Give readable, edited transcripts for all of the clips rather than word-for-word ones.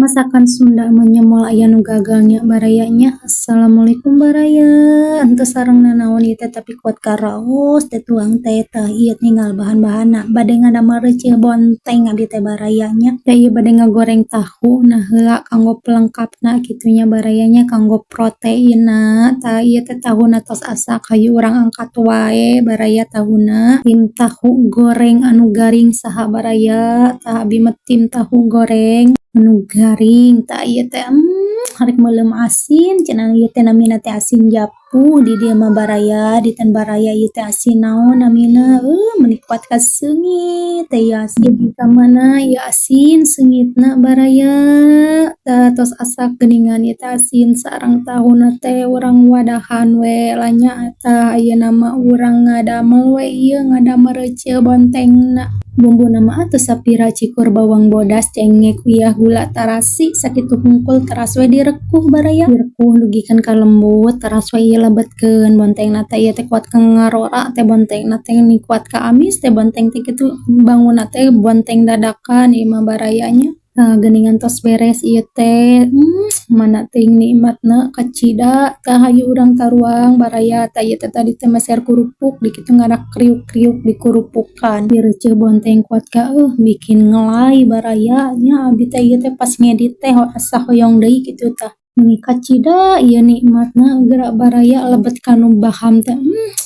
Masakan Sunda menyemol aya nu gagalnya barayanya. Assalamualaikum baraya. Henteu sareng nanaon ieu teh tapi kuat karaos teh tuang teh tah ieu tinggal bahan-bahanna. Bade ngadamel reuceul bonteng abdi teh barayanya. Da ieu bade ngagoreng tahu nah heula kanggo pelengkapna kitu nya barayanya kanggo proteinna. Tah ieu teh tahuna tos asa hayu urang angkat wae baraya tahuna. Tim tahu goreng anu garing saha baraya. Tah abdi mah tim tahu goreng anu garing tah ieu teh harek meulem asin cenah ieu teh namina teh asin japu di dieu mah baraya di tan baraya ieu teh asin naon namina meuni kuat ka seungit teh ieu asin di ka mana ieu asin seungitna baraya tah tos asa geuningan ieu teh asin sareng tahuna teh urang wadahan we lanya tah ayeuna mah urang ngadamel we ieu ngadamel reuceul bontengna bumbuna mah teu sapira cikur bawang bodas cengek uyah gula tarasi sakitu hungkul teras we direkuh baraya direkuh dugikeun ka lembut teras we ieu lebetkeun bontengna teh ieu teh kuat ka ngarora teh bontengna teh ni kuat ka amis teh bonteng teh kitu bangunna teh bonteng dadakan ieu mah barayanya. Geuningan tos beres ieu teh mana teuing nikmatna kacida tah hayu urang taruang baraya tah ieu teh tadi teh meser kurupuk di kitu ngarak kriuk-kriuk dikurupukan di reuceul bonteng kuat ka bikin ngelai baraya nya abdi teh ieu teh pas ngedit teh asa hoyong deui kitu tah meuni kacida ieu nikmatna geura baraya lebet ka nu baham teh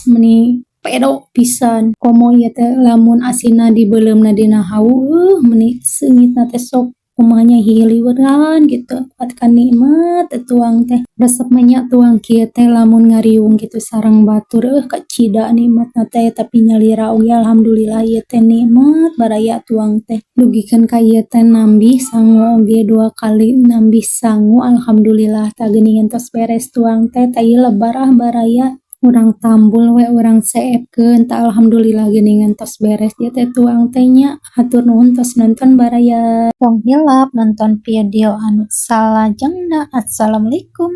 meuni pedo pisan komo ieu teh lamun asinna dibeuleumna dina hawu meuni seungitna teh sok kumaha nya hiliweuran gitu kuat ka nikmat teh tuang teh resep mah nya tuang kieu teh lamun ngariung gitu sareng batur kacida nikmatna teh tapi nyalira oge alhamdulillah ieu teh nikmat baraya tuang teh dugikeun ka ieu teh nambih sangu oge 2 kali nambih sangu alhamdulillah tah geuningan tos beres tuang teh tah ieu lebar baraya urang tambul we urang seepkeun tah alhamdulillah geuningan tos beres ieu teh tuang teh nya hatur nuhun tos nonton baraya tong hilap nonton video anu salajengna. Assalamualaikum.